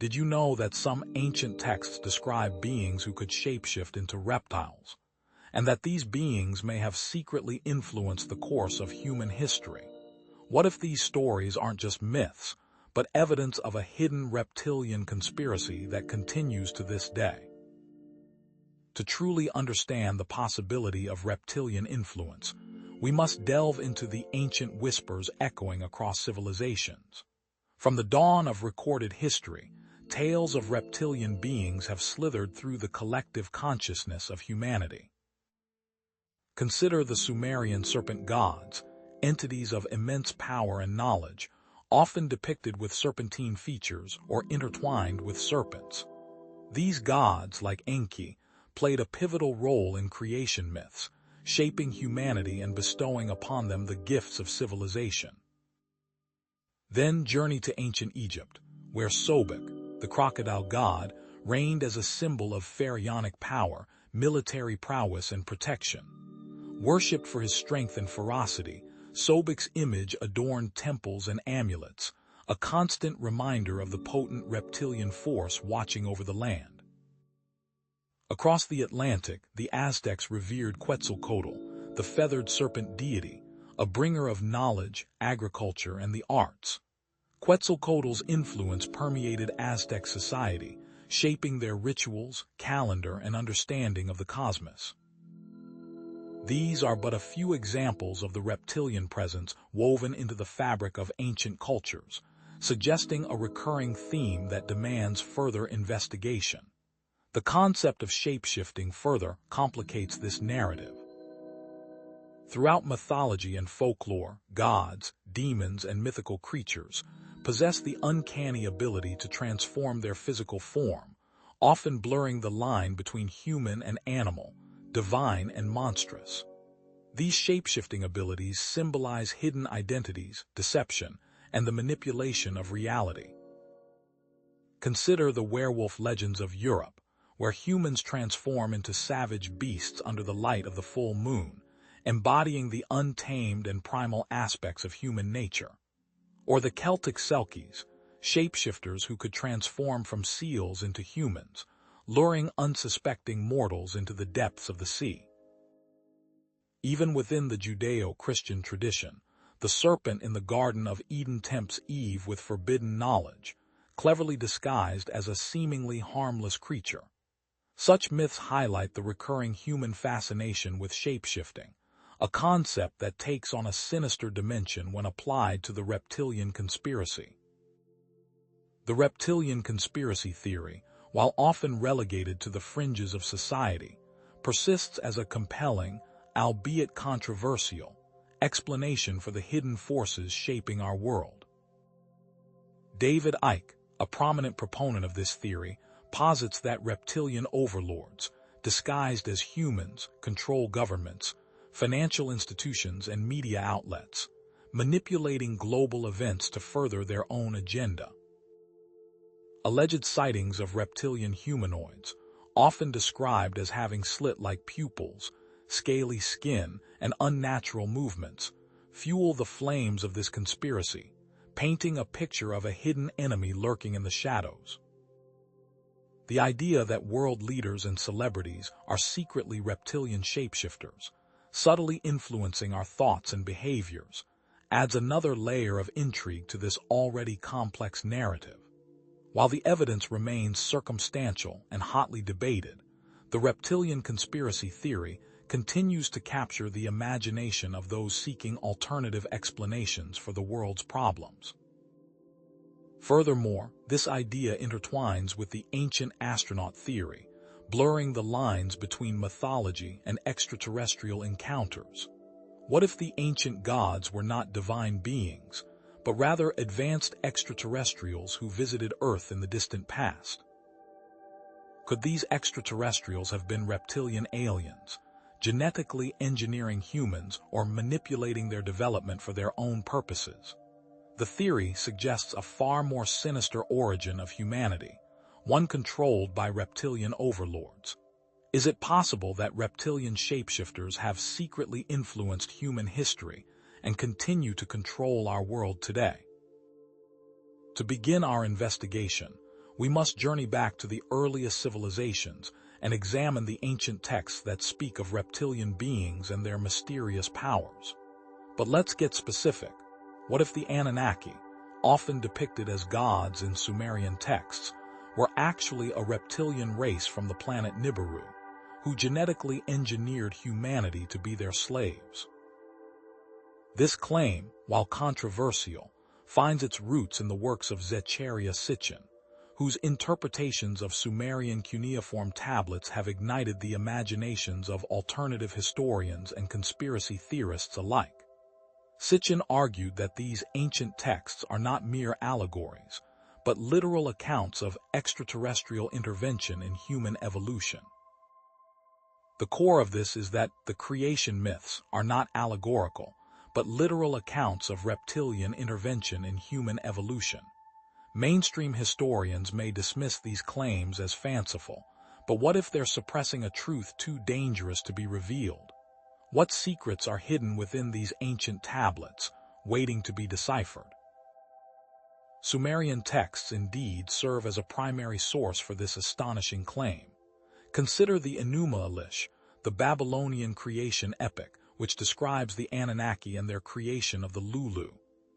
Did you know that some ancient texts describe beings who could shapeshift into reptiles, and that these beings may have secretly influenced the course of human history? What if these stories aren't just myths, but evidence of a hidden reptilian conspiracy that continues to this day? To truly understand the possibility of reptilian influence, we must delve into the ancient whispers echoing across civilizations. From the dawn of recorded history, tales of reptilian beings have slithered through the collective consciousness of humanity. Consider the Sumerian serpent gods, entities of immense power and knowledge, often depicted with serpentine features or intertwined with serpents. These gods, like Enki, played a pivotal role in creation myths, shaping humanity and bestowing upon them the gifts of civilization. Then journey to ancient Egypt, where Sobek, the crocodile god, reigned as a symbol of pharaonic power, military prowess, and protection. Worshipped for his strength and ferocity, Sobek's image adorned temples and amulets, a constant reminder of the potent reptilian force watching over the land. Across the Atlantic, the Aztecs revered Quetzalcoatl, the feathered serpent deity, a bringer of knowledge, agriculture, and the arts. Quetzalcoatl's influence permeated Aztec society, shaping their rituals, calendar, and understanding of the cosmos. These are but a few examples of the reptilian presence woven into the fabric of ancient cultures, suggesting a recurring theme that demands further investigation. The concept of shapeshifting further complicates this narrative. Throughout mythology and folklore, gods, demons, and mythical creatures possess the uncanny ability to transform their physical form, often blurring the line between human and animal, divine and monstrous. These shape-shifting abilities symbolize hidden identities, deception, and the manipulation of reality. Consider the werewolf legends of Europe, where humans transform into savage beasts under the light of the full moon, embodying the untamed and primal aspects of human nature. Or the Celtic Selkies, shapeshifters who could transform from seals into humans, luring unsuspecting mortals into the depths of the sea. Even within the Judeo-Christian tradition, the serpent in the Garden of Eden tempts Eve with forbidden knowledge, cleverly disguised as a seemingly harmless creature. Such myths highlight the recurring human fascination with shapeshifting, a concept that takes on a sinister dimension when applied to the reptilian conspiracy. The reptilian conspiracy theory, while often relegated to the fringes of society, persists as a compelling, albeit controversial, explanation for the hidden forces shaping our world. David Icke, a prominent proponent of this theory, posits that reptilian overlords, disguised as humans, control governments, financial institutions, and media outlets, manipulating global events to further their own agenda. Alleged sightings of reptilian humanoids, often described as having slit-like pupils, scaly skin, and unnatural movements, fuel the flames of this conspiracy, painting a picture of a hidden enemy lurking in the shadows. The idea that world leaders and celebrities are secretly reptilian shapeshifters, subtly influencing our thoughts and behaviors, adds another layer of intrigue to this already complex narrative. While the evidence remains circumstantial and hotly debated, the reptilian conspiracy theory continues to capture the imagination of those seeking alternative explanations for the world's problems. Furthermore, this idea intertwines with the ancient astronaut theory, blurring the lines between mythology and extraterrestrial encounters. What if the ancient gods were not divine beings, but rather advanced extraterrestrials who visited Earth in the distant past? Could these extraterrestrials have been reptilian aliens, genetically engineering humans or manipulating their development for their own purposes? The theory suggests a far more sinister origin of humanity, one controlled by reptilian overlords. Is it possible that reptilian shapeshifters have secretly influenced human history and continue to control our world today? To begin our investigation, we must journey back to the earliest civilizations and examine the ancient texts that speak of reptilian beings and their mysterious powers. But let's get specific. What if the Anunnaki, often depicted as gods in Sumerian texts, were actually a reptilian race from the planet Nibiru, who genetically engineered humanity to be their slaves? This claim, while controversial, finds its roots in the works of Zecharia Sitchin, whose interpretations of Sumerian cuneiform tablets have ignited the imaginations of alternative historians and conspiracy theorists alike. Sitchin argued that these ancient texts are not mere allegories, but literal accounts of extraterrestrial intervention in human evolution. The core of this is that the creation myths are not allegorical, but literal accounts of reptilian intervention in human evolution. Mainstream historians may dismiss these claims as fanciful, but what if they're suppressing a truth too dangerous to be revealed? What secrets are hidden within these ancient tablets, waiting to be deciphered? Sumerian texts indeed serve as a primary source for this astonishing claim. Consider the Enuma Elish, the Babylonian creation epic, which describes the Anunnaki and their creation of the Lulu,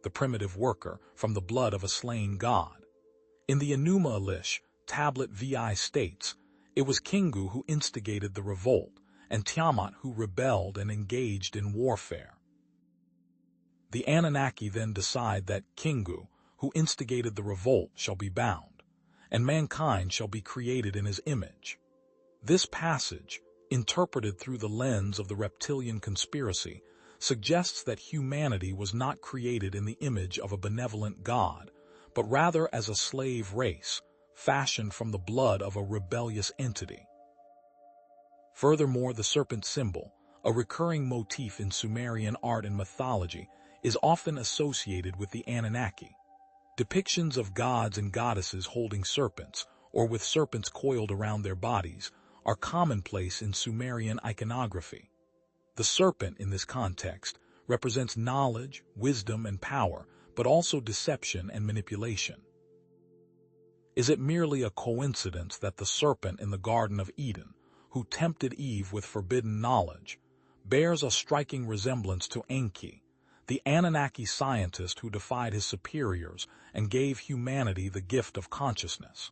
the primitive worker, from the blood of a slain god. In the Enuma Elish, Tablet VI states, it was Kingu who instigated the revolt, and Tiamat who rebelled and engaged in warfare. The Anunnaki then decide that Kingu, who instigated the revolt, shall be bound, and mankind shall be created in his image. This passage, interpreted through the lens of the reptilian conspiracy, suggests that humanity was not created in the image of a benevolent god, but rather as a slave race, fashioned from the blood of a rebellious entity. Furthermore, the serpent symbol, a recurring motif in Sumerian art and mythology, is often associated with the Anunnaki. Depictions of gods and goddesses holding serpents, or with serpents coiled around their bodies, are commonplace in Sumerian iconography. The serpent, in this context, represents knowledge, wisdom, and power, but also deception and manipulation. Is it merely a coincidence that the serpent in the Garden of Eden, who tempted Eve with forbidden knowledge, bears a striking resemblance to Enki, the Anunnaki scientist who defied his superiors and gave humanity the gift of consciousness?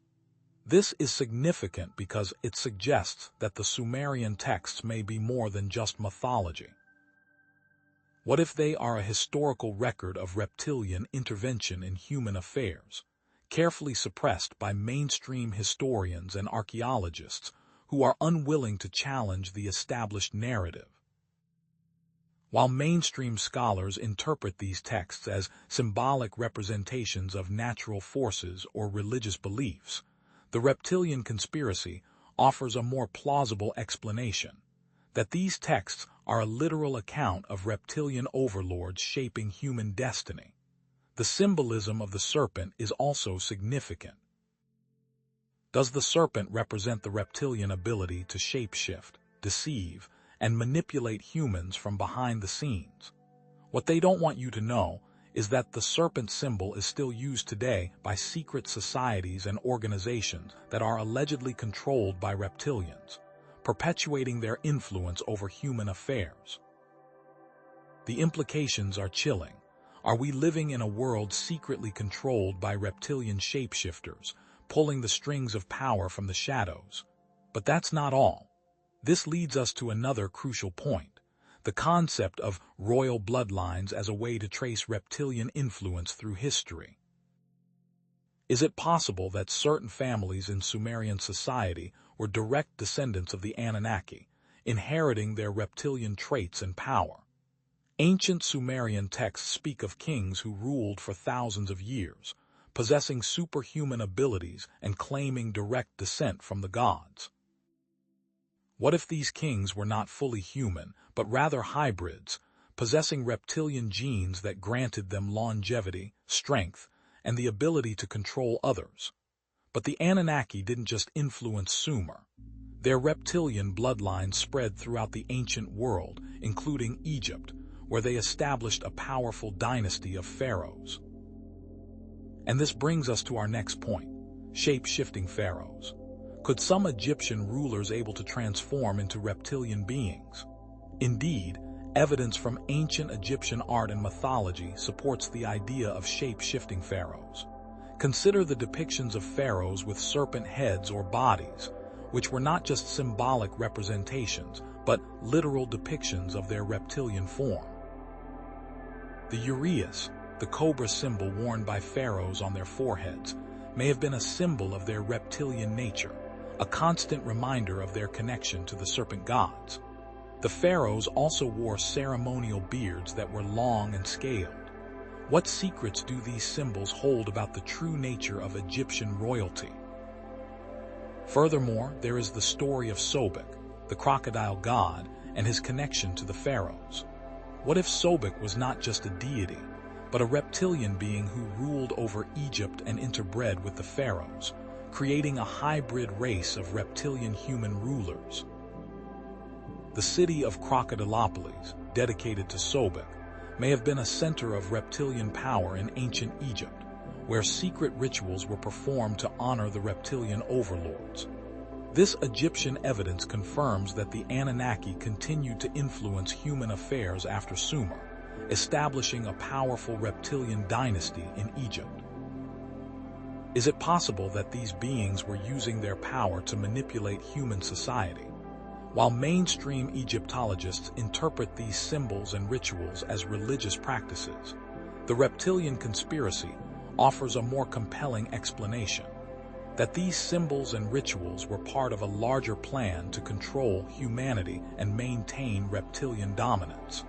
This is significant because it suggests that the Sumerian texts may be more than just mythology. What if they are a historical record of reptilian intervention in human affairs, carefully suppressed by mainstream historians and archaeologists who are unwilling to challenge the established narrative? While mainstream scholars interpret these texts as symbolic representations of natural forces or religious beliefs, the reptilian conspiracy offers a more plausible explanation, that these texts are a literal account of reptilian overlords shaping human destiny. The symbolism of the serpent is also significant. Does the serpent represent the reptilian ability to shapeshift, deceive, and manipulate humans from behind the scenes? What they don't want you to know is that the serpent symbol is still used today by secret societies and organizations that are allegedly controlled by reptilians, perpetuating their influence over human affairs. The implications are chilling. Are we living in a world secretly controlled by reptilian shapeshifters, pulling the strings of power from the shadows? But that's not all. This leads us to another crucial point: the concept of royal bloodlines as a way to trace reptilian influence through history. Is it possible that certain families in Sumerian society were direct descendants of the Anunnaki, inheriting their reptilian traits and power? Ancient Sumerian texts speak of kings who ruled for thousands of years, possessing superhuman abilities and claiming direct descent from the gods. What if these kings were not fully human, but rather hybrids, possessing reptilian genes that granted them longevity, strength, and the ability to control others? But the Anunnaki didn't just influence Sumer. Their reptilian bloodline spread throughout the ancient world, including Egypt, where they established a powerful dynasty of pharaohs. And this brings us to our next point: shape-shifting pharaohs. Could some Egyptian rulers able to transform into reptilian beings? Indeed, evidence from ancient Egyptian art and mythology supports the idea of shape-shifting pharaohs. Consider the depictions of pharaohs with serpent heads or bodies, which were not just symbolic representations, but literal depictions of their reptilian form. The uraeus, the cobra symbol worn by pharaohs on their foreheads, may have been a symbol of their reptilian nature, a constant reminder of their connection to the serpent gods. The pharaohs also wore ceremonial beards that were long and scaled. What secrets do these symbols hold about the true nature of Egyptian royalty? Furthermore, there is the story of Sobek, the crocodile god, and his connection to the pharaohs. What if Sobek was not just a deity, but a reptilian being who ruled over Egypt and interbred with the pharaohs, creating a hybrid race of reptilian human rulers? The city of Crocodilopolis, dedicated to Sobek, may have been a center of reptilian power in ancient Egypt, where secret rituals were performed to honor the reptilian overlords. This Egyptian evidence confirms that the Anunnaki continued to influence human affairs after Sumer, establishing a powerful reptilian dynasty in Egypt. Is it possible that these beings were using their power to manipulate human society? While mainstream Egyptologists interpret these symbols and rituals as religious practices, the reptilian conspiracy offers a more compelling explanation: that these symbols and rituals were part of a larger plan to control humanity and maintain reptilian dominance.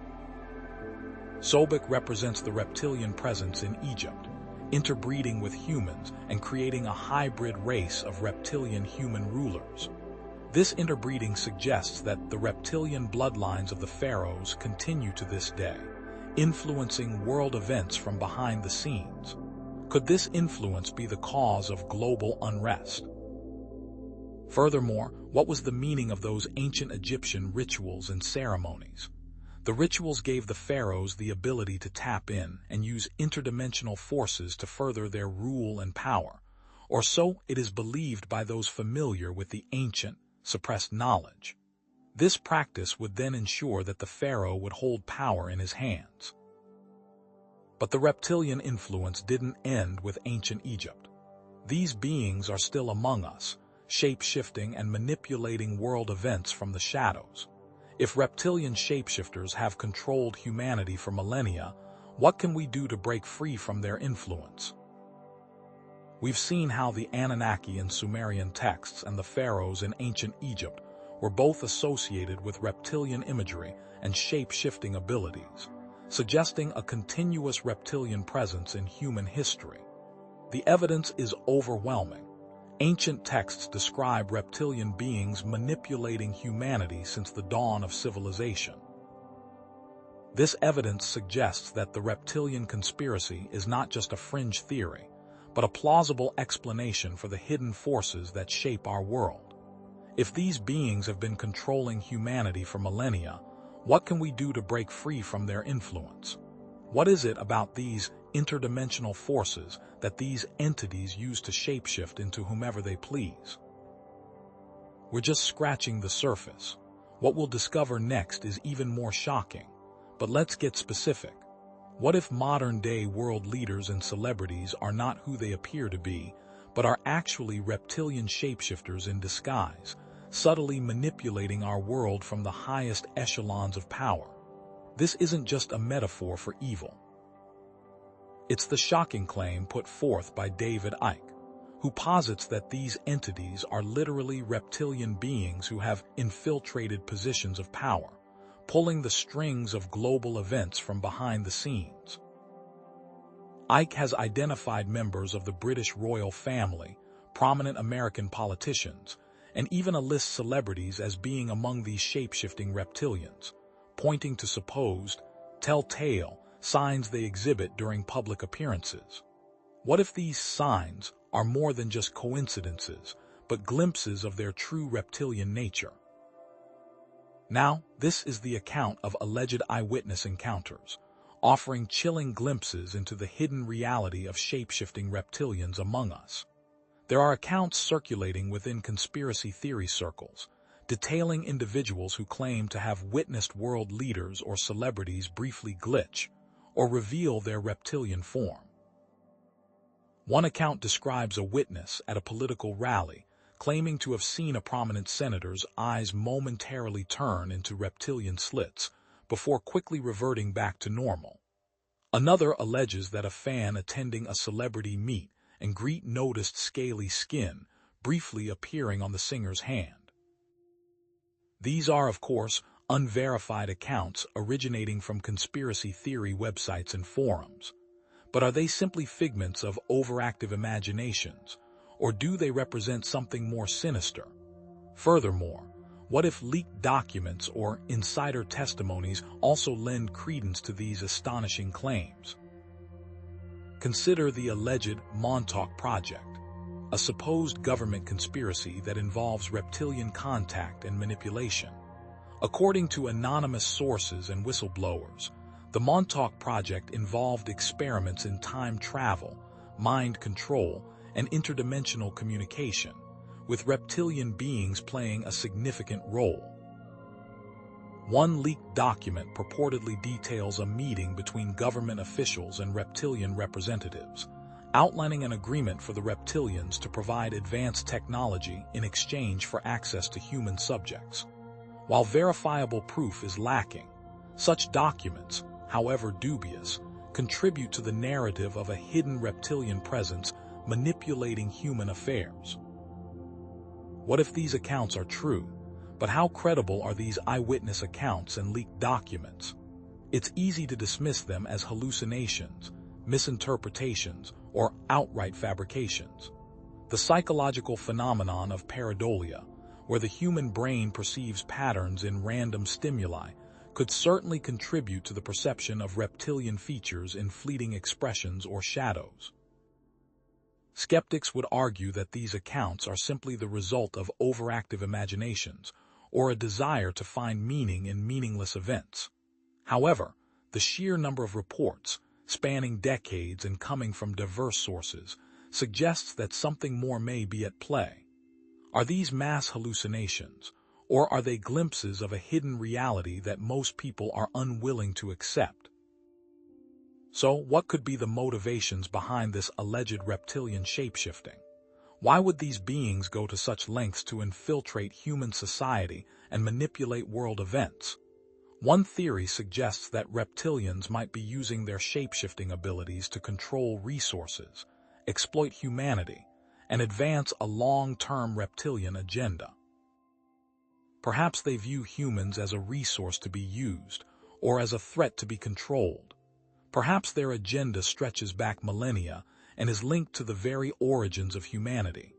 Sobek represents the reptilian presence in Egypt, interbreeding with humans and creating a hybrid race of reptilian human rulers. This interbreeding suggests that the reptilian bloodlines of the pharaohs continue to this day, influencing world events from behind the scenes. Could this influence be the cause of global unrest? Furthermore, what was the meaning of those ancient Egyptian rituals and ceremonies? The rituals gave the pharaohs the ability to tap in and use interdimensional forces to further their rule and power, or so it is believed by those familiar with the ancient, suppressed knowledge. This practice would then ensure that the pharaoh would hold power in his hands. But the reptilian influence didn't end with ancient Egypt. These beings are still among us, shape-shifting and manipulating world events from the shadows. If reptilian shapeshifters have controlled humanity for millennia, what can we do to break free from their influence? We've seen how the Anunnaki in Sumerian texts and the pharaohs in ancient Egypt were both associated with reptilian imagery and shape-shifting abilities, suggesting a continuous reptilian presence in human history. The evidence is overwhelming. Ancient texts describe reptilian beings manipulating humanity since the dawn of civilization. This evidence suggests that the reptilian conspiracy is not just a fringe theory, but a plausible explanation for the hidden forces that shape our world. If these beings have been controlling humanity for millennia, what can we do to break free from their influence? What is it about these interdimensional forces that these entities use to shapeshift into whomever they please? We're just scratching the surface. What we'll discover next is even more shocking. But let's get specific. What if modern-day world leaders and celebrities are not who they appear to be, but are actually reptilian shapeshifters in disguise, subtly manipulating our world from the highest echelons of power? This isn't just a metaphor for evil. It's the shocking claim put forth by David Icke, who posits that these entities are literally reptilian beings who have infiltrated positions of power, pulling the strings of global events from behind the scenes. Icke has identified members of the British royal family, prominent American politicians, and even a list celebrities as being among these shape-shifting reptilians, pointing to supposed, telltale signs they exhibit during public appearances. What if these signs are more than just coincidences, but glimpses of their true reptilian nature? Now, this is the account of alleged eyewitness encounters, offering chilling glimpses into the hidden reality of shape-shifting reptilians among us. There are accounts circulating within conspiracy theory circles, detailing individuals who claim to have witnessed world leaders or celebrities briefly glitch or reveal their reptilian form. One account describes a witness at a political rally claiming to have seen a prominent senator's eyes momentarily turn into reptilian slits before quickly reverting back to normal. Another alleges that a fan attending a celebrity meet and greet noticed scaly skin briefly appearing on the singer's hand. These are, of course, unverified accounts originating from conspiracy theory websites and forums. But are they simply figments of overactive imaginations, or do they represent something more sinister? Furthermore, what if leaked documents or insider testimonies also lend credence to these astonishing claims? Consider the alleged Montauk Project, a supposed government conspiracy that involves reptilian contact and manipulation. According to anonymous sources and whistleblowers, the Montauk Project involved experiments in time travel, mind control, and interdimensional communication, with reptilian beings playing a significant role. One leaked document purportedly details a meeting between government officials and reptilian representatives, outlining an agreement for the reptilians to provide advanced technology in exchange for access to human subjects. While verifiable proof is lacking, such documents, however dubious, contribute to the narrative of a hidden reptilian presence manipulating human affairs. What if these accounts are true? But how credible are these eyewitness accounts and leaked documents? It's easy to dismiss them as hallucinations, misinterpretations, or outright fabrications. The psychological phenomenon of pareidolia, where the human brain perceives patterns in random stimuli, could certainly contribute to the perception of reptilian features in fleeting expressions or shadows. Skeptics would argue that these accounts are simply the result of overactive imaginations or a desire to find meaning in meaningless events. However, the sheer number of reports, spanning decades and coming from diverse sources, suggests that something more may be at play. Are these mass hallucinations, or are they glimpses of a hidden reality that most people are unwilling to accept? So, what could be the motivations behind this alleged reptilian shapeshifting? Why would these beings go to such lengths to infiltrate human society and manipulate world events? One theory suggests that reptilians might be using their shapeshifting abilities to control resources, exploit humanity, and advance a long-term reptilian agenda. Perhaps they view humans as a resource to be used, or as a threat to be controlled. Perhaps their agenda stretches back millennia and is linked to the very origins of humanity.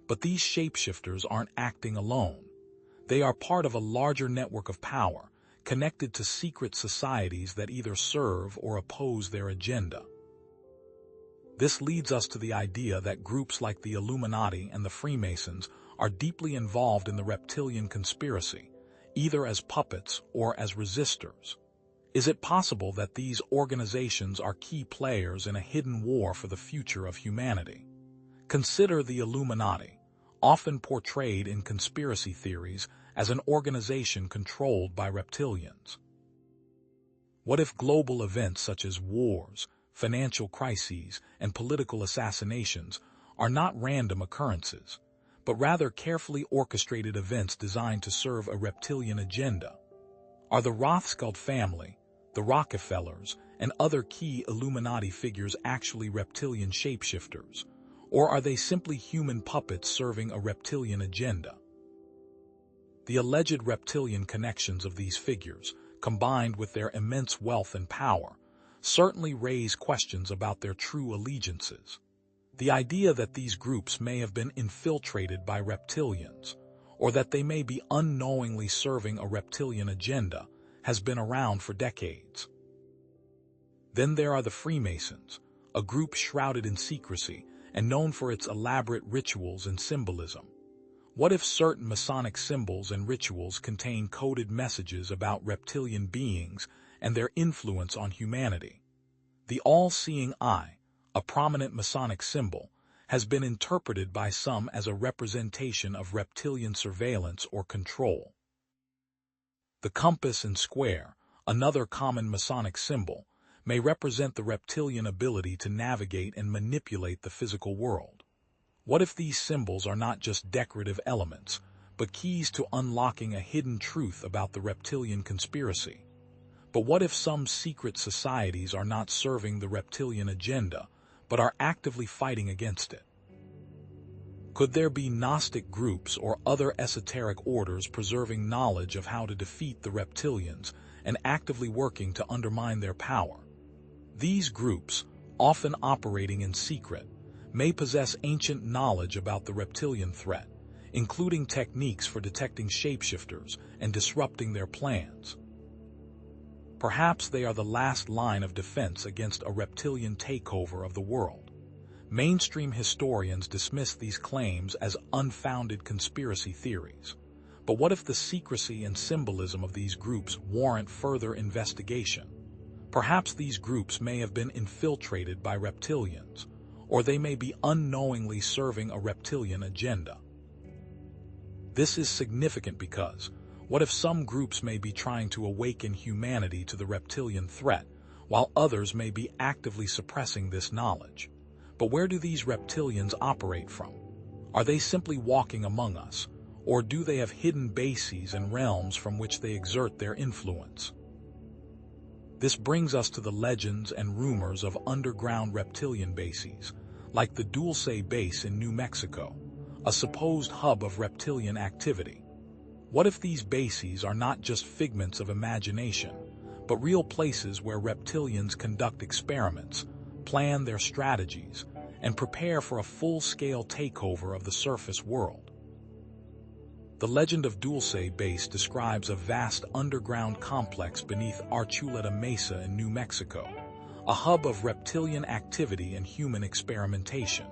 But these shapeshifters aren't acting alone. They are part of a larger network of power, connected to secret societies that either serve or oppose their agenda. This leads us to the idea that groups like the Illuminati and the Freemasons are deeply involved in the reptilian conspiracy, either as puppets or as resistors. Is it possible that these organizations are key players in a hidden war for the future of humanity? Consider the Illuminati, often portrayed in conspiracy theories as an organization controlled by reptilians. What if global events such as wars, financial crises, and political assassinations are not random occurrences, but rather carefully orchestrated events designed to serve a reptilian agenda? Are the Rothschild family, the Rockefellers, and other key Illuminati figures actually reptilian shapeshifters, or are they simply human puppets serving a reptilian agenda? The alleged reptilian connections of these figures, combined with their immense wealth and power, certainly raise questions about their true allegiances. The idea that these groups may have been infiltrated by reptilians, or that they may be unknowingly serving a reptilian agenda, has been around for decades. Then there are the Freemasons, a group shrouded in secrecy and known for its elaborate rituals and symbolism. What if certain Masonic symbols and rituals contain coded messages about reptilian beings and their influence on humanity? The all-seeing eye, a prominent Masonic symbol, has been interpreted by some as a representation of reptilian surveillance or control. The compass and square, another common Masonic symbol, may represent the reptilian ability to navigate and manipulate the physical world. What if these symbols are not just decorative elements, but keys to unlocking a hidden truth about the reptilian conspiracy? But what if some secret societies are not serving the reptilian agenda, but are actively fighting against it? Could there be Gnostic groups or other esoteric orders preserving knowledge of how to defeat the reptilians and actively working to undermine their power? These groups, often operating in secret, may possess ancient knowledge about the reptilian threat, including techniques for detecting shapeshifters and disrupting their plans. Perhaps they are the last line of defense against a reptilian takeover of the world. Mainstream historians dismiss these claims as unfounded conspiracy theories. But what if the secrecy and symbolism of these groups warrant further investigation? Perhaps these groups may have been infiltrated by reptilians, or they may be unknowingly serving a reptilian agenda. This is significant because, what if some groups may be trying to awaken humanity to the reptilian threat, while others may be actively suppressing this knowledge? But where do these reptilians operate from? Are they simply walking among us, or do they have hidden bases and realms from which they exert their influence? This brings us to the legends and rumors of underground reptilian bases, like the Dulce base in New Mexico, a supposed hub of reptilian activity. What if these bases are not just figments of imagination, but real places where reptilians conduct experiments, plan their strategies, and prepare for a full-scale takeover of the surface world? The legend of Dulce Base describes a vast underground complex beneath Archuleta Mesa in New Mexico, a hub of reptilian activity and human experimentation.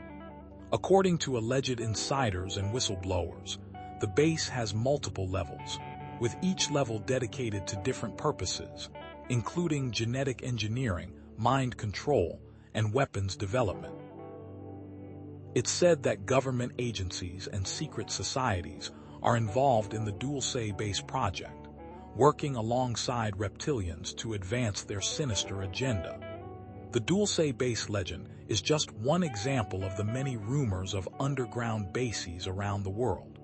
According to alleged insiders and whistleblowers, the base has multiple levels, with each level dedicated to different purposes, including genetic engineering, mind control, and weapons development. It's said that government agencies and secret societies are involved in the Dulce Base project, working alongside reptilians to advance their sinister agenda. The Dulce Base legend is just one example of the many rumors of underground bases around the world.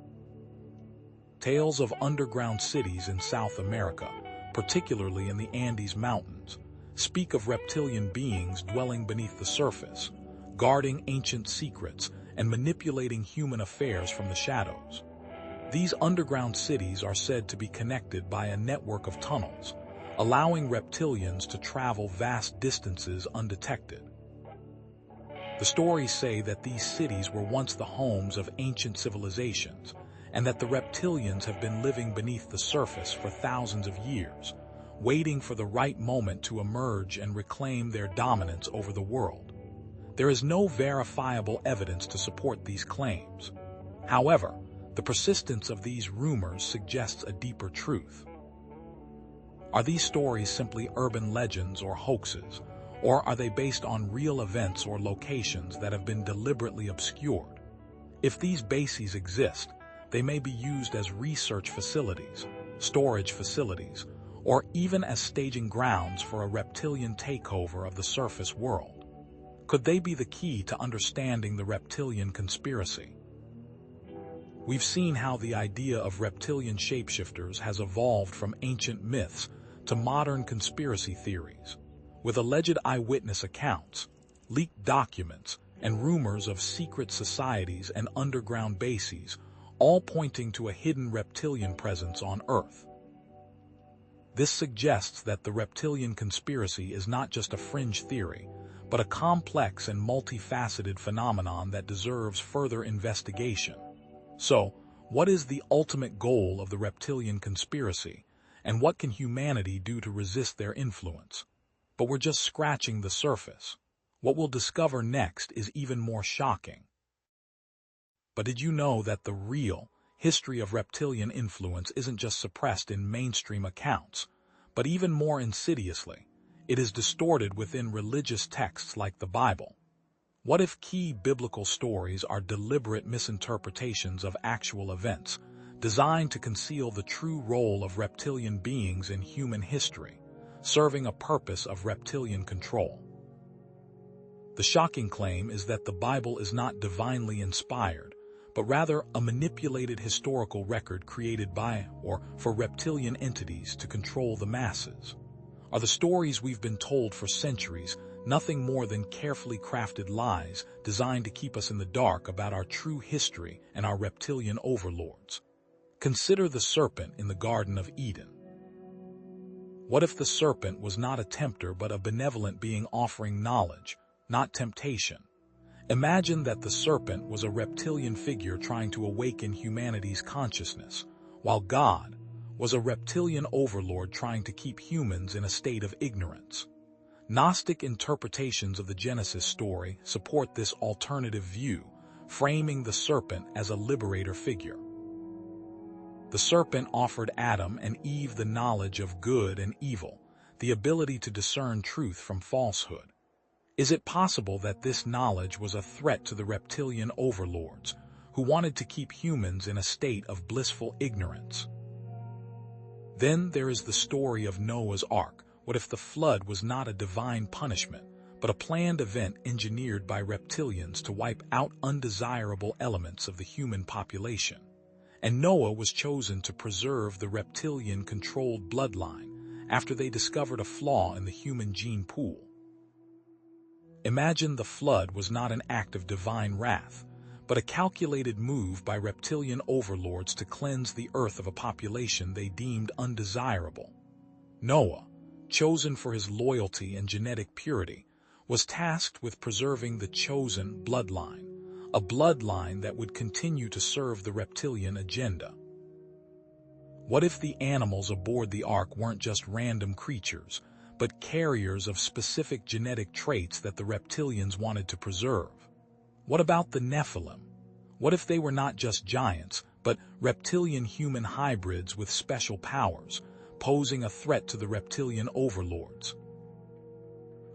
Tales of underground cities in South America, particularly in the Andes Mountains, speak of reptilian beings dwelling beneath the surface, guarding ancient secrets and manipulating human affairs from the shadows. These underground cities are said to be connected by a network of tunnels, allowing reptilians to travel vast distances undetected. The stories say that these cities were once the homes of ancient civilizations, and that the reptilians have been living beneath the surface for thousands of years, waiting for the right moment to emerge and reclaim their dominance over the world. There is no verifiable evidence to support these claims. However, the persistence of these rumors suggests a deeper truth. Are these stories simply urban legends or hoaxes, or are they based on real events or locations that have been deliberately obscured? If these bases exist, they may be used as research facilities, storage facilities, or even as staging grounds for a reptilian takeover of the surface world. Could they be the key to understanding the reptilian conspiracy? We've seen how the idea of reptilian shapeshifters has evolved from ancient myths to modern conspiracy theories, with alleged eyewitness accounts, leaked documents, and rumors of secret societies and underground bases, all pointing to a hidden reptilian presence on Earth. This suggests that the reptilian conspiracy is not just a fringe theory, but a complex and multifaceted phenomenon that deserves further investigation. So, what is the ultimate goal of the reptilian conspiracy, and what can humanity do to resist their influence? But we're just scratching the surface. What we'll discover next is even more shocking. But did you know that the real history of reptilian influence isn't just suppressed in mainstream accounts, but even more insidiously, it is distorted within religious texts like the Bible? What if key biblical stories are deliberate misinterpretations of actual events, designed to conceal the true role of reptilian beings in human history, serving a purpose of reptilian control? The shocking claim is that the Bible is not divinely inspired, but rather a manipulated historical record created by or for reptilian entities to control the masses. Are the stories we've been told for centuries nothing more than carefully crafted lies designed to keep us in the dark about our true history and our reptilian overlords? Consider the serpent in the Garden of Eden. What if the serpent was not a tempter but a benevolent being offering knowledge, not temptation? Imagine that the serpent was a reptilian figure trying to awaken humanity's consciousness, while God was a reptilian overlord trying to keep humans in a state of ignorance. Gnostic interpretations of the Genesis story support this alternative view, framing the serpent as a liberator figure. The serpent offered Adam and Eve the knowledge of good and evil, the ability to discern truth from falsehood. Is it possible that this knowledge was a threat to the reptilian overlords, who wanted to keep humans in a state of blissful ignorance? Then there is the story of Noah's Ark. What if the flood was not a divine punishment, but a planned event engineered by reptilians to wipe out undesirable elements of the human population? And Noah was chosen to preserve the reptilian-controlled bloodline after they discovered a flaw in the human gene pool. Imagine the flood was not an act of divine wrath, but a calculated move by reptilian overlords to cleanse the earth of a population they deemed undesirable. Noah, chosen for his loyalty and genetic purity, was tasked with preserving the chosen bloodline, a bloodline that would continue to serve the reptilian agenda. What if the animals aboard the ark weren't just random creatures, but carriers of specific genetic traits that the reptilians wanted to preserve? What about the Nephilim? What if they were not just giants, but reptilian-human hybrids with special powers, posing a threat to the reptilian overlords?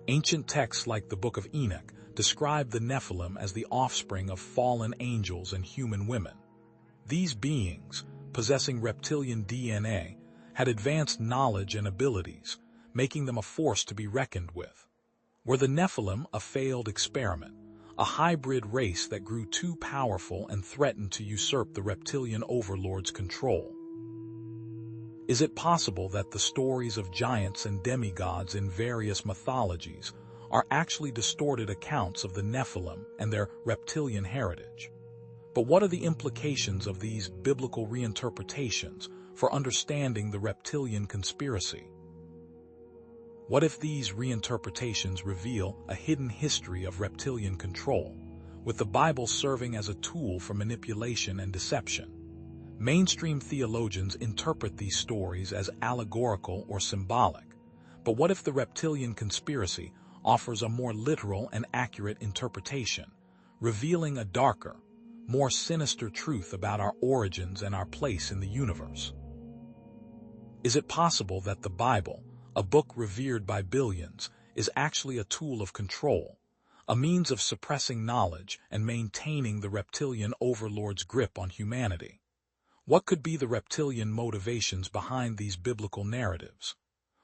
Ancient texts like the Book of Enoch describe the Nephilim as the offspring of fallen angels and human women. These beings, possessing reptilian DNA, had advanced knowledge and abilities, making them a force to be reckoned with. Were the Nephilim a failed experiment, a hybrid race that grew too powerful and threatened to usurp the reptilian overlord's control? Is it possible that the stories of giants and demigods in various mythologies are actually distorted accounts of the Nephilim and their reptilian heritage? But what are the implications of these biblical reinterpretations for understanding the reptilian conspiracy? What if these reinterpretations reveal a hidden history of reptilian control, with the Bible serving as a tool for manipulation and deception? Mainstream theologians interpret these stories as allegorical or symbolic, but what if the reptilian conspiracy offers a more literal and accurate interpretation, revealing a darker, more sinister truth about our origins and our place in the universe? Is it possible that the Bible, a book revered by billions, is actually a tool of control, a means of suppressing knowledge and maintaining the reptilian overlord's grip on humanity? What could be the reptilian motivations behind these biblical narratives?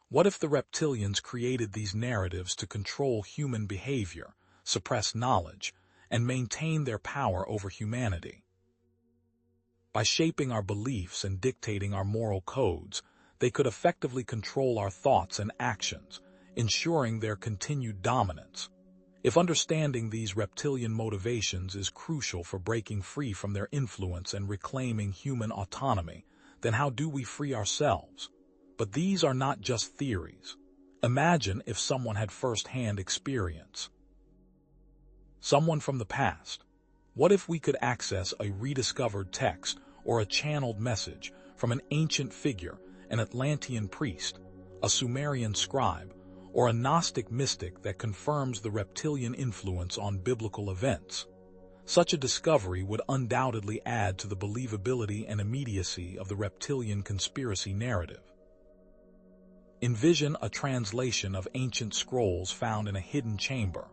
What if the reptilians created these narratives to control human behavior, suppress knowledge, and maintain their power over humanity? By shaping our beliefs and dictating our moral codes, they could effectively control our thoughts and actions, ensuring their continued dominance. If understanding these reptilian motivations is crucial for breaking free from their influence and reclaiming human autonomy, then how do we free ourselves? But these are not just theories. Imagine if someone had first-hand experience. Someone from the past. What if we could access a rediscovered text or a channeled message from an ancient figure, an Atlantean priest, a Sumerian scribe, or a Gnostic mystic that confirms the reptilian influence on biblical events? Such a discovery would undoubtedly add to the believability and immediacy of the reptilian conspiracy narrative. Envision a translation of ancient scrolls found in a hidden chamber,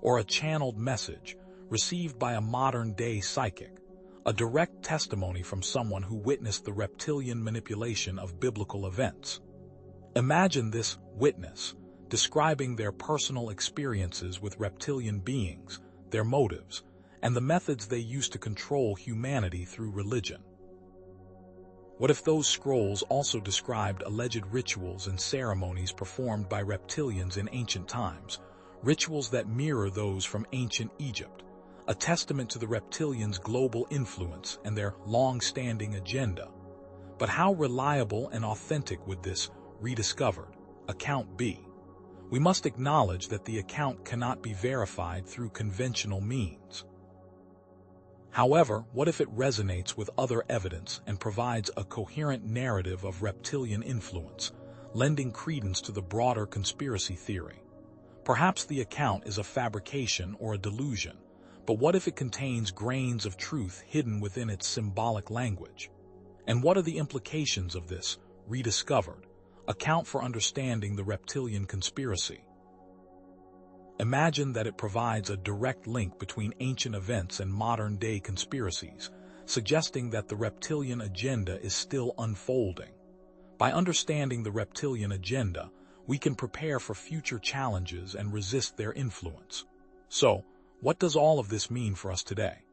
or a channeled message received by a modern-day psychic, a direct testimony from someone who witnessed the reptilian manipulation of biblical events. Imagine this witness describing their personal experiences with reptilian beings, their motives, and the methods they use to control humanity through religion. What if those scrolls also described alleged rituals and ceremonies performed by reptilians in ancient times, rituals that mirror those from ancient Egypt, a testament to the reptilians' global influence and their long-standing agenda? But how reliable and authentic would this rediscovered account be? We must acknowledge that the account cannot be verified through conventional means. However, what if it resonates with other evidence and provides a coherent narrative of reptilian influence, lending credence to the broader conspiracy theory? Perhaps the account is a fabrication or a delusion, but what if it contains grains of truth hidden within its symbolic language? And what are the implications of this rediscovered account for understanding the reptilian conspiracy? Imagine that it provides a direct link between ancient events and modern-day conspiracies, suggesting that the reptilian agenda is still unfolding. By understanding the reptilian agenda, we can prepare for future challenges and resist their influence. So, what does all of this mean for us today?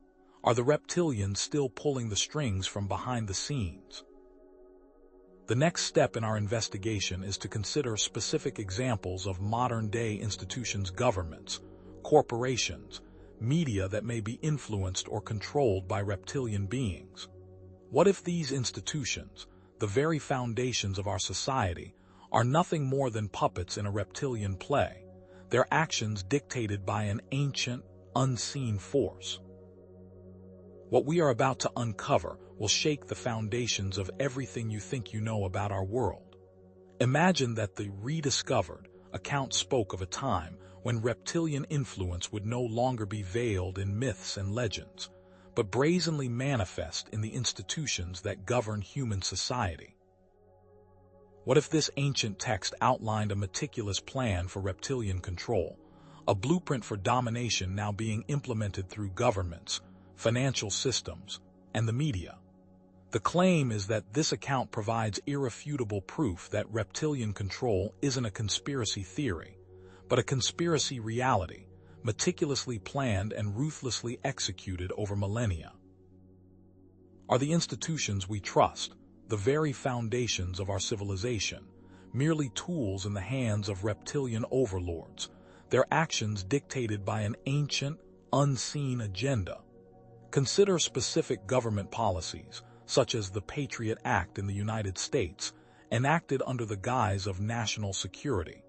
Are the reptilians still pulling the strings from behind the scenes? The next step in our investigation is to consider specific examples of modern-day institutions, governments, corporations, media that may be influenced or controlled by reptilian beings. What if these institutions, the very foundations of our society, are nothing more than puppets in a reptilian play, their actions dictated by an ancient, unseen force? What we are about to uncover will shake the foundations of everything you think you know about our world. Imagine that the rediscovered account spoke of a time when reptilian influence would no longer be veiled in myths and legends, but brazenly manifest in the institutions that govern human society. What if this ancient text outlined a meticulous plan for reptilian control, a blueprint for domination now being implemented through governments, financial systems, and the media? The claim is that this account provides irrefutable proof that reptilian control isn't a conspiracy theory, but a conspiracy reality, meticulously planned and ruthlessly executed over millennia. Are the institutions we trust, the very foundations of our civilization, merely tools in the hands of reptilian overlords, their actions dictated by an ancient, unseen agenda? Consider specific government policies, such as the Patriot Act in the United States, enacted under the guise of national security.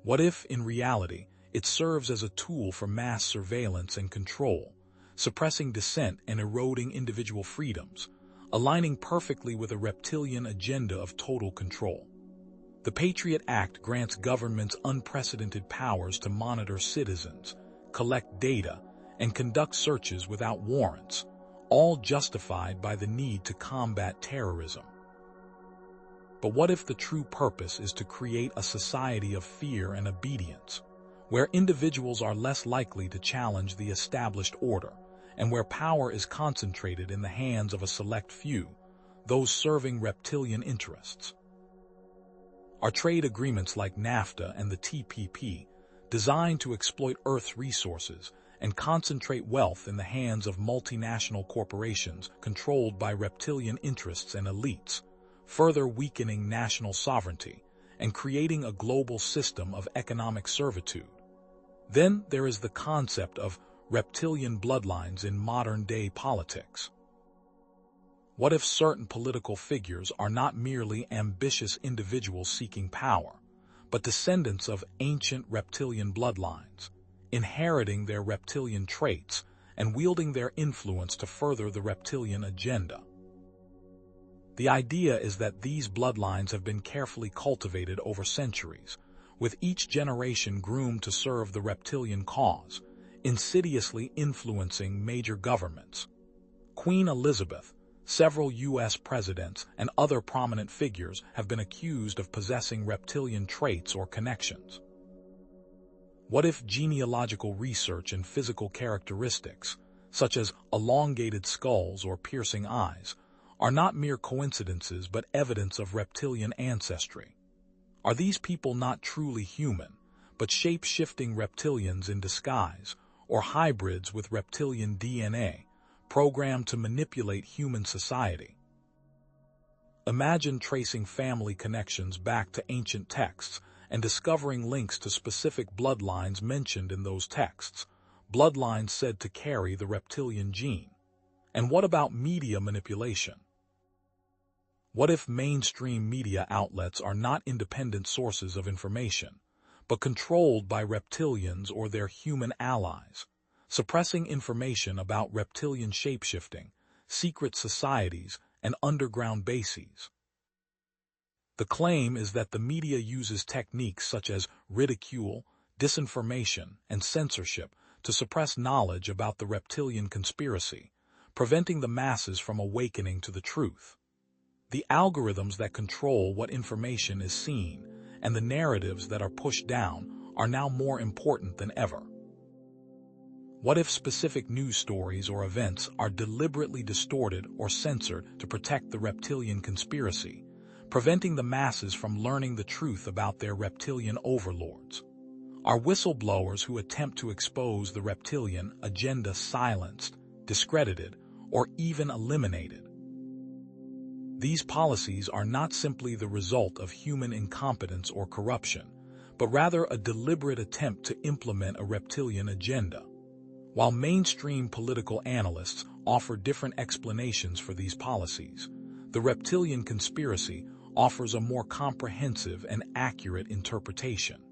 What if, in reality, it serves as a tool for mass surveillance and control, suppressing dissent and eroding individual freedoms, aligning perfectly with a reptilian agenda of total control? The Patriot Act grants governments unprecedented powers to monitor citizens, collect data, and conduct searches without warrants, all justified by the need to combat terrorism. But what if the true purpose is to create a society of fear and obedience, where individuals are less likely to challenge the established order, and where power is concentrated in the hands of a select few, those serving reptilian interests? Are trade agreements like NAFTA and the TPP designed to exploit Earth's resources and concentrate wealth in the hands of multinational corporations controlled by reptilian interests and elites, further weakening national sovereignty and creating a global system of economic servitude? Then there is the concept of reptilian bloodlines in modern-day politics. What if certain political figures are not merely ambitious individuals seeking power, but descendants of ancient reptilian bloodlines, inheriting their reptilian traits and wielding their influence to further the reptilian agenda? The idea is that these bloodlines have been carefully cultivated over centuries, with each generation groomed to serve the reptilian cause, insidiously influencing major governments. Queen Elizabeth, several U.S. presidents, and other prominent figures have been accused of possessing reptilian traits or connections. What if genealogical research and physical characteristics, such as elongated skulls or piercing eyes, are not mere coincidences but evidence of reptilian ancestry? Are these people not truly human, but shape-shifting reptilians in disguise, or hybrids with reptilian DNA, programmed to manipulate human society? Imagine tracing family connections back to ancient texts and discovering links to specific bloodlines mentioned in those texts, bloodlines said to carry the reptilian gene. And what about media manipulation? What if mainstream media outlets are not independent sources of information, but controlled by reptilians or their human allies, suppressing information about reptilian shapeshifting, secret societies, and underground bases? The claim is that the media uses techniques such as ridicule, disinformation, and censorship to suppress knowledge about the reptilian conspiracy, preventing the masses from awakening to the truth. The algorithms that control what information is seen and the narratives that are pushed down are now more important than ever. What if specific news stories or events are deliberately distorted or censored to protect the reptilian conspiracy, preventing the masses from learning the truth about their reptilian overlords? Are whistleblowers who attempt to expose the reptilian agenda silenced, discredited, or even eliminated? These policies are not simply the result of human incompetence or corruption, but rather a deliberate attempt to implement a reptilian agenda. While mainstream political analysts offer different explanations for these policies, the reptilian conspiracy offers a more comprehensive and accurate interpretation.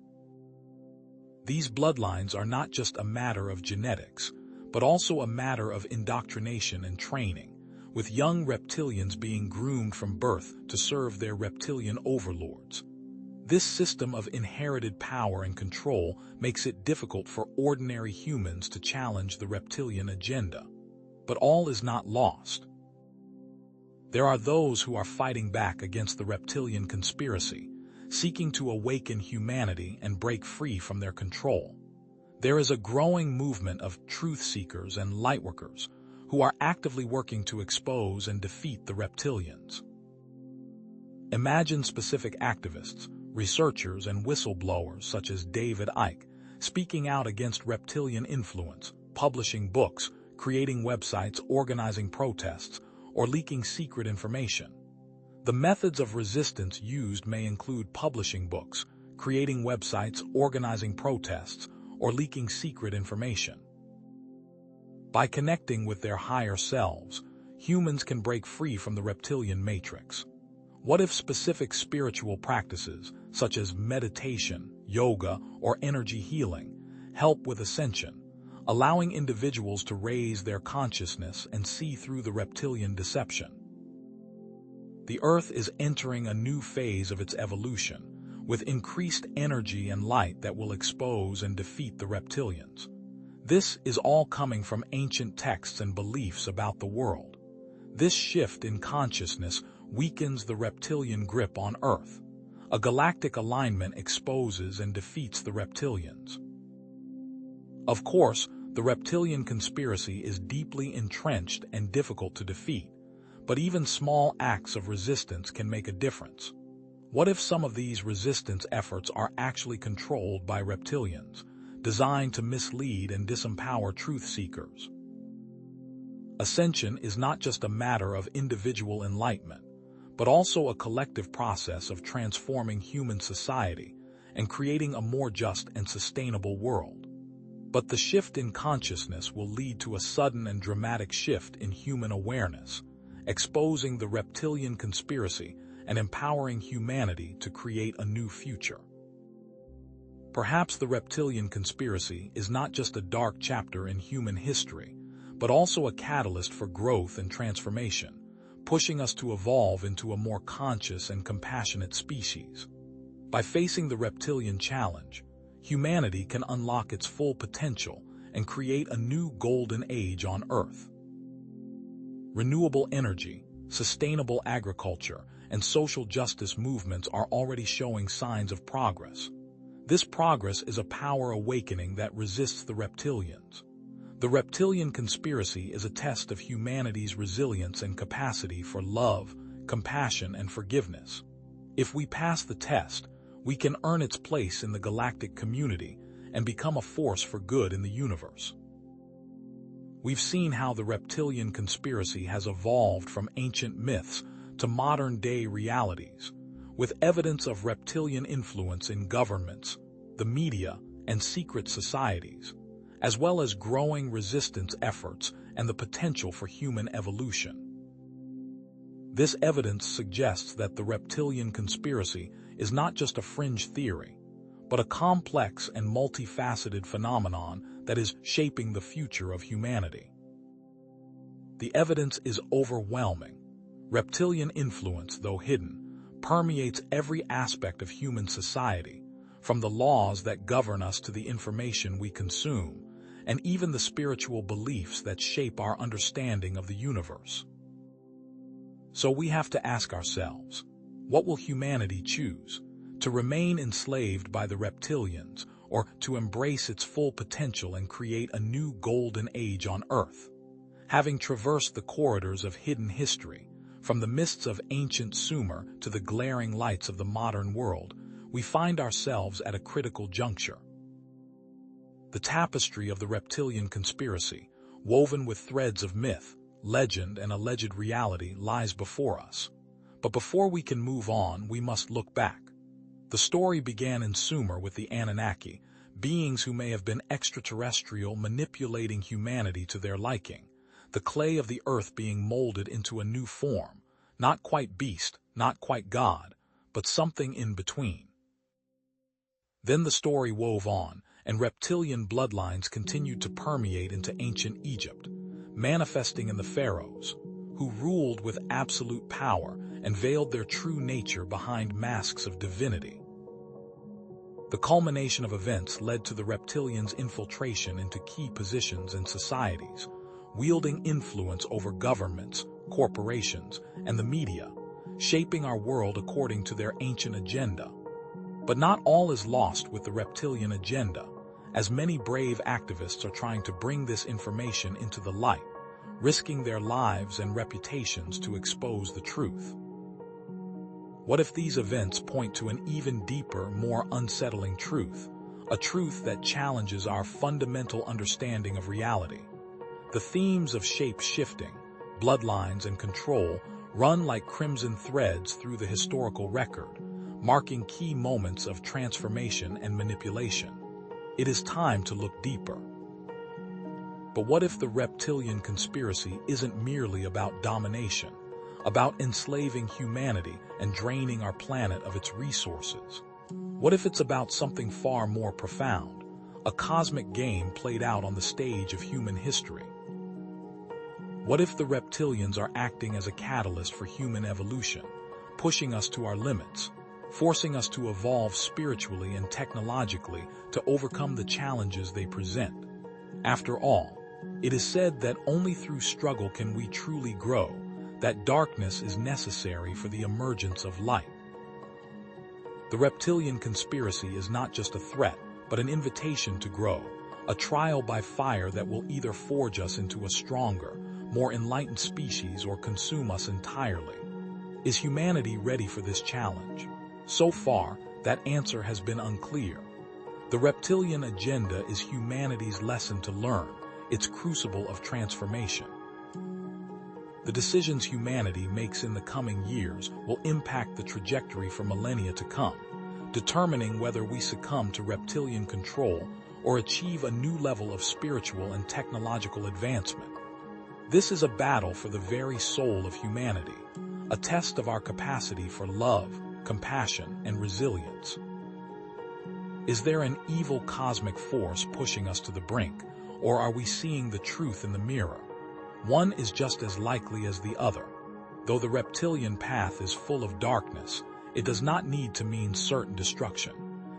These bloodlines are not just a matter of genetics, but also a matter of indoctrination and training, with young reptilians being groomed from birth to serve their reptilian overlords. This system of inherited power and control makes it difficult for ordinary humans to challenge the reptilian agenda. But all is not lost. There are those who are fighting back against the reptilian conspiracy, seeking to awaken humanity and break free from their control. There is a growing movement of truth seekers and lightworkers who are actively working to expose and defeat the reptilians. Imagine specific activists, researchers, and whistleblowers such as David Icke speaking out against reptilian influence, publishing books, creating websites, organizing protests, or leaking secret information. The methods of resistance used may include publishing books, creating websites, organizing protests, or leaking secret information. By connecting with their higher selves, humans can break free from the reptilian matrix. What if specific spiritual practices, such as meditation, yoga, or energy healing, help with ascension, allowing individuals to raise their consciousness and see through the reptilian deception? The Earth is entering a new phase of its evolution, with increased energy and light that will expose and defeat the reptilians. This is all coming from ancient texts and beliefs about the world. This shift in consciousness weakens the reptilian grip on Earth. A galactic alignment exposes and defeats the reptilians. Of course, the reptilian conspiracy is deeply entrenched and difficult to defeat, but even small acts of resistance can make a difference. What if some of these resistance efforts are actually controlled by reptilians, designed to mislead and disempower truth seekers? Ascension is not just a matter of individual enlightenment, but also a collective process of transforming human society and creating a more just and sustainable world. But the shift in consciousness will lead to a sudden and dramatic shift in human awareness, exposing the reptilian conspiracy and empowering humanity to create a new future. Perhaps the reptilian conspiracy is not just a dark chapter in human history, but also a catalyst for growth and transformation, pushing us to evolve into a more conscious and compassionate species. By facing the reptilian challenge, humanity can unlock its full potential and create a new golden age on Earth. Renewable energy, sustainable agriculture, and social justice movements are already showing signs of progress. This progress is a power awakening that resists the reptilians. The reptilian conspiracy is a test of humanity's resilience and capacity for love, compassion, and forgiveness. If we pass the test, we can earn its place in the galactic community and become a force for good in the universe. We've seen how the reptilian conspiracy has evolved from ancient myths to modern-day realities, with evidence of reptilian influence in governments, the media, and secret societies, as well as growing resistance efforts and the potential for human evolution. This evidence suggests that the reptilian conspiracy is not just a fringe theory, but a complex and multifaceted phenomenon that is shaping the future of humanity. The evidence is overwhelming. Reptilian influence, though hidden, permeates every aspect of human society, from the laws that govern us to the information we consume, and even the spiritual beliefs that shape our understanding of the universe. So we have to ask ourselves, what will humanity choose? To remain enslaved by the reptilians, or to embrace its full potential and create a new golden age on Earth? Having traversed the corridors of hidden history, from the mists of ancient Sumer to the glaring lights of the modern world, we find ourselves at a critical juncture. The tapestry of the reptilian conspiracy, woven with threads of myth, legend, and alleged reality, lies before us. But before we can move on, we must look back. The story began in Sumer with the Anunnaki, beings who may have been extraterrestrial manipulating humanity to their liking, the clay of the earth being molded into a new form, not quite beast, not quite God, but something in between. Then the story wove on, and reptilian bloodlines continued to permeate into ancient Egypt, manifesting in the pharaohs, who ruled with absolute power and veiled their true nature behind masks of divinity. The culmination of events led to the reptilians' infiltration into key positions in societies, wielding influence over governments, corporations, and the media, shaping our world according to their ancient agenda. But not all is lost with the reptilian agenda, as many brave activists are trying to bring this information into the light, risking their lives and reputations to expose the truth. What if these events point to an even deeper, more unsettling truth, a truth that challenges our fundamental understanding of reality? The themes of shape-shifting, bloodlines, and control run like crimson threads through the historical record, marking key moments of transformation and manipulation. It is time to look deeper. But what if the reptilian conspiracy isn't merely about domination, about enslaving humanity and draining our planet of its resources? What if it's about something far more profound, a cosmic game played out on the stage of human history? What if the reptilians are acting as a catalyst for human evolution, pushing us to our limits, forcing us to evolve spiritually and technologically to overcome the challenges they present? After all, it is said that only through struggle can we truly grow, that darkness is necessary for the emergence of light. The reptilian conspiracy is not just a threat, but an invitation to grow, a trial by fire that will either forge us into a stronger, more enlightened species or consume us entirely. Is humanity ready for this challenge? So far, that answer has been unclear. The reptilian agenda is humanity's lesson to learn, its crucible of transformation. The decisions humanity makes in the coming years will impact the trajectory for millennia to come, determining whether we succumb to reptilian control or achieve a new level of spiritual and technological advancement. This is a battle for the very soul of humanity, a test of our capacity for love, compassion, and resilience. Is there an evil cosmic force pushing us to the brink, or are we seeing the truth in the mirror? One is just as likely as the other. Though the reptilian path is full of darkness, it does not need to mean certain destruction.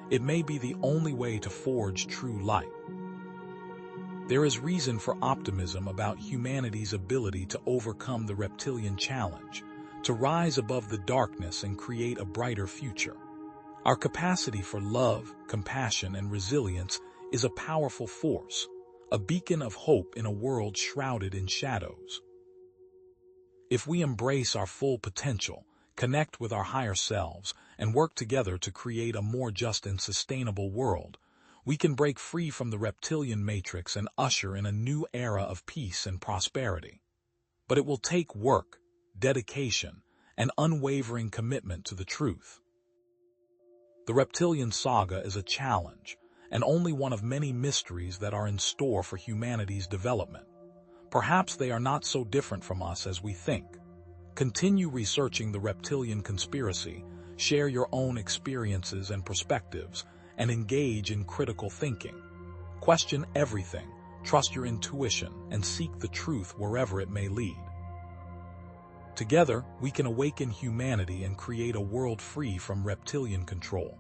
It may be the only way to forge true light. There is reason for optimism about humanity's ability to overcome the reptilian challenge, to rise above the darkness and create a brighter future. Our capacity for love, compassion, and resilience is a powerful force, a beacon of hope in a world shrouded in shadows. If we embrace our full potential, connect with our higher selves, and work together to create a more just and sustainable world, we can break free from the reptilian matrix and usher in a new era of peace and prosperity. But it will take work, dedication, and unwavering commitment to the truth. The Reptilian saga is a challenge, and only one of many mysteries that are in store for humanity's development. Perhaps they are not so different from us as we think. Continue researching the reptilian conspiracy, share your own experiences and perspectives, and engage in critical thinking. Question everything, trust your intuition, and seek the truth wherever it may lead. Together, we can awaken humanity and create a world free from reptilian control.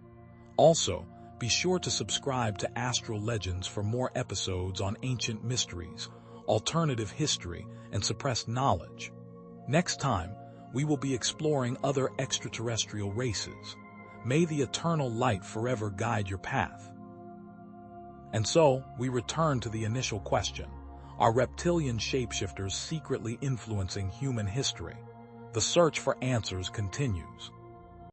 Also, be sure to subscribe to Astral Legends for more episodes on ancient mysteries, alternative history, and suppressed knowledge. Next time, we will be exploring other extraterrestrial races. May the eternal light forever guide your path. And so, we return to the initial question. Are reptilian shapeshifters secretly influencing human history? The search for answers continues.